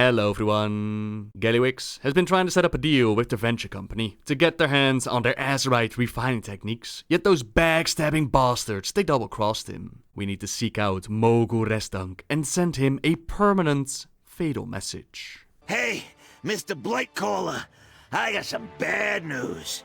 Hello everyone. Gallywix has been trying to set up a deal with the venture company to get their hands on their Azeroth refining techniques, yet those backstabbing bastards, they double-crossed him. We need to seek out Mogul Resdunk and send him a permanent, fatal message. Hey, Mr. Blightcaller, I got some bad news.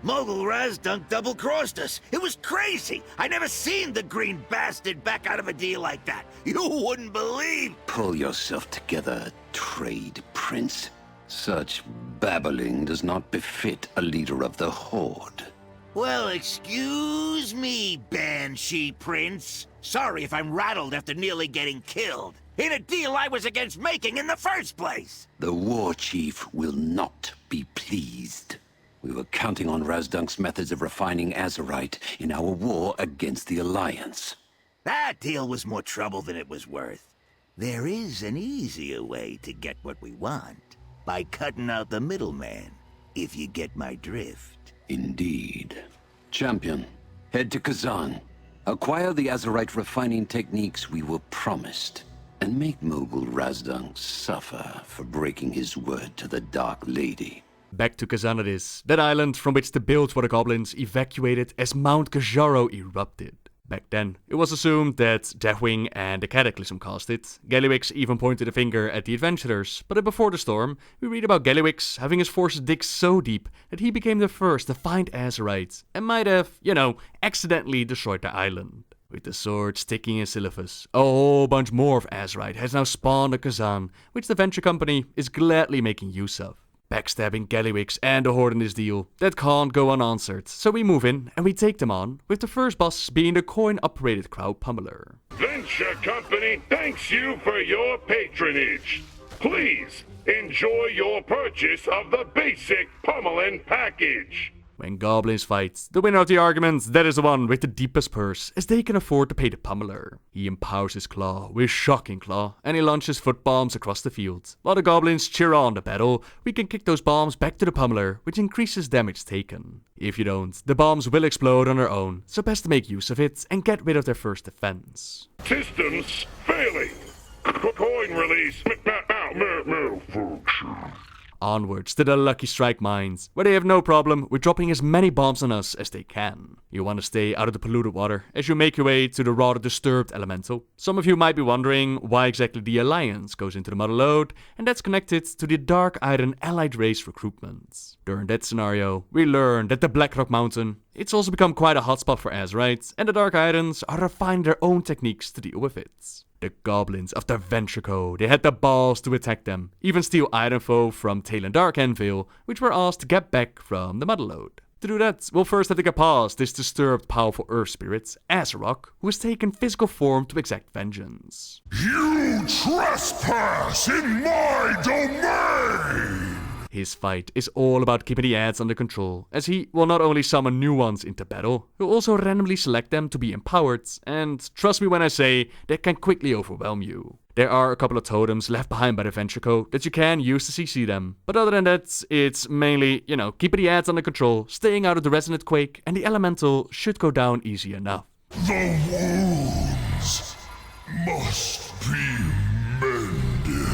Mogul Resdunk double-crossed us. It was crazy. I never seen the green bastard back out of a deal like that. You wouldn't believe. Pull yourself together, trade prince. Such babbling does not befit a leader of the Horde. Well, excuse me, Banshee Prince. Sorry if I'm rattled after nearly getting killed. In a deal I was against making in the first place. The war chief will not be pleased. We were counting on Razdunk's methods of refining Azerite in our war against the Alliance. That deal was more trouble than it was worth. There is an easier way to get what we want, by cutting out the middleman, if you get my drift. Indeed. Champion, head to Kezan. Acquire the Azerite refining techniques we were promised, and make Mogul Razdunk suffer for breaking his word to the Dark Lady. Back to Kezan it is, that island from which the build for the goblins evacuated as Mount Kajaro erupted. Back then, it was assumed that Deathwing and the Cataclysm caused it. Gallywix even pointed a finger at the adventurers, but before the storm, we read about Gallywix having his forces dig so deep that he became the first to find Azerite, and might have, accidentally destroyed the island. With the sword sticking in Silithus, a whole bunch more of Azerite has now spawned at Kezan, which the venture company is gladly making use of. Backstabbing Gallywix and the Horde in this deal, that can't go unanswered, so we move in and we take them on, with the first boss being the coin-operated crowd pummeler. Venture Company thanks you for your patronage. Please enjoy your purchase of the basic pummeling package. When goblins fight, the winner of the argument, that is the one with the deepest purse, as they can afford to pay the pummeler. He empowers his claw with Shocking Claw, and he launches foot bombs across the field. While the goblins cheer on the battle, we can kick those bombs back to the pummeler, which increases damage taken. If you don't, the bombs will explode on their own, so best to make use of it and get rid of their first defense. Systems failing. Coin release malfunction. Onwards to the Lucky Strike mines, where they have no problem with dropping as many bombs on us as they can. You want to stay out of the polluted water as you make your way to the rather disturbed elemental. Some of you might be wondering why exactly the Alliance goes into the Motherlode, and that's connected to the Dark Iron Allied Race recruitment. During that scenario, we learn that the Blackrock Mountain, it's also become quite a hotspot for Azerite, and the Dark Irons are refining their own techniques to deal with it. The goblins of the Venture Co, they had the balls to attack them, even steal iron foe from Talon Dark Anvil, which were asked to get back from the Motherlode. To do that, we'll first have to get past this disturbed powerful earth spirit, Azeroth, who has taken physical form to exact vengeance. You trespass in my domain! His fight is all about keeping the ads under control, as he will not only summon new ones into battle, he'll also randomly select them to be empowered, and trust me when I say, that can quickly overwhelm you. There are a couple of totems left behind by the Venture Co that you can use to CC them, but other than that, it's mainly, keeping the ads under control, staying out of the Resonant Quake, and the Elemental should go down easy enough. The wounds must be mended.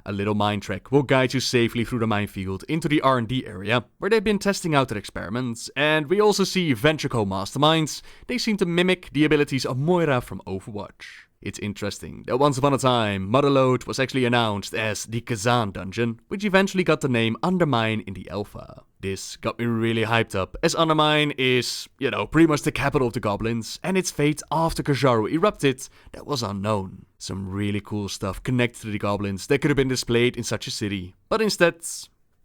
A little mine trek will guide you safely through the minefield into the R&D area, where they've been testing out their experiments, and we also see Venture Co masterminds. They seem to mimic the abilities of Moira from Overwatch. It's interesting that once upon a time, Motherlode was actually announced as the Kezan dungeon, which eventually got the name Undermine in the alpha. This got me really hyped up, as Undermine is, pretty much the capital of the goblins, and its fate after Kajaro erupted, that was unknown. Some really cool stuff connected to the goblins that could have been displayed in such a city. But instead,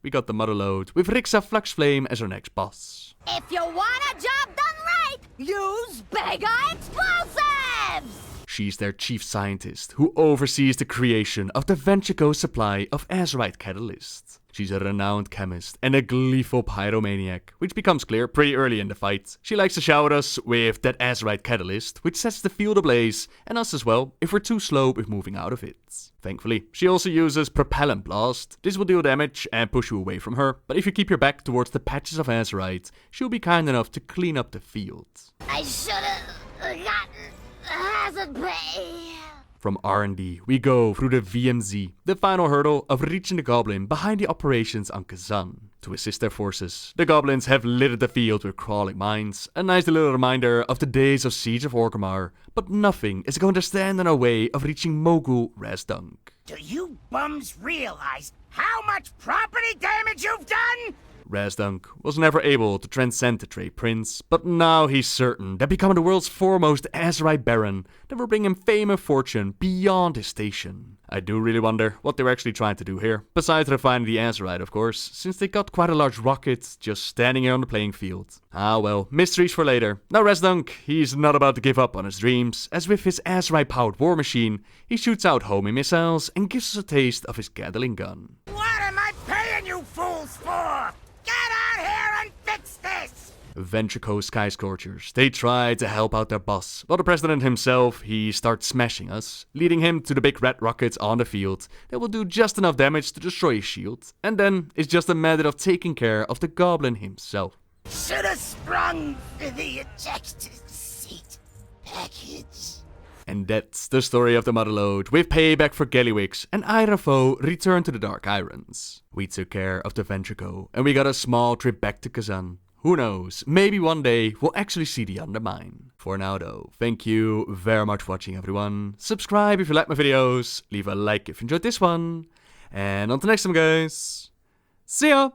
we got the Motherlode with Rixa Fluxflame as our next boss. If you want a job done right, use bigger explosives! She's their chief scientist, who oversees the creation of the Venture Co supply of Azerite catalyst. She's a renowned chemist and a gleeful pyromaniac, which becomes clear pretty early in the fight. She likes to shower us with that Azerite catalyst, which sets the field ablaze, and us as well, if we're too slow with moving out of it. Thankfully, she also uses Propellant Blast. This will deal damage and push you away from her, but if you keep your back towards the patches of Azerite, she'll be kind enough to clean up the field. I should've gotten hazard pay. From R&D, we go through the VMZ, the final hurdle of reaching the Goblin behind the operations on Kezan. To assist their forces, the Goblins have littered the field with crawling mines, a nice little reminder of the days of Siege of Orgrimmar, but nothing is going to stand in our way of reaching Mogul Razdunk. Do you bums realize how much property damage you've done? Razdunk was never able to transcend the Trade Prince, but now he's certain that becoming the world's foremost Azeroth Baron that will bring him fame and fortune beyond his station. I do really wonder what they're actually trying to do here, besides refining the Azeroth of course, since they got quite a large rocket just standing here on the playing field. Ah well, mysteries for later. Now Razdunk, he's not about to give up on his dreams, as with his Azeroth powered war machine, he shoots out homing missiles and gives us a taste of his Gatling gun. What am I paying you fools for? Get out here and fix this! Ventrico Sky Scorchers, they try to help out their boss, but the president himself, he starts smashing us, leading him to the big red rockets on the field that will do just enough damage to destroy his shield, and then it's just a matter of taking care of the Goblin himself. Should have sprung for the ejected seat package. And that's the story of the Motherlode, with payback for Gallywix and Ironfoe return to the Dark Irons. We took care of the Ventrico, and we got a small trip back to Kezan. Who knows, maybe one day we'll actually see the Undermine. For now though, thank you very much for watching everyone. Subscribe if you like my videos, leave a like if you enjoyed this one. And until next time guys, see ya!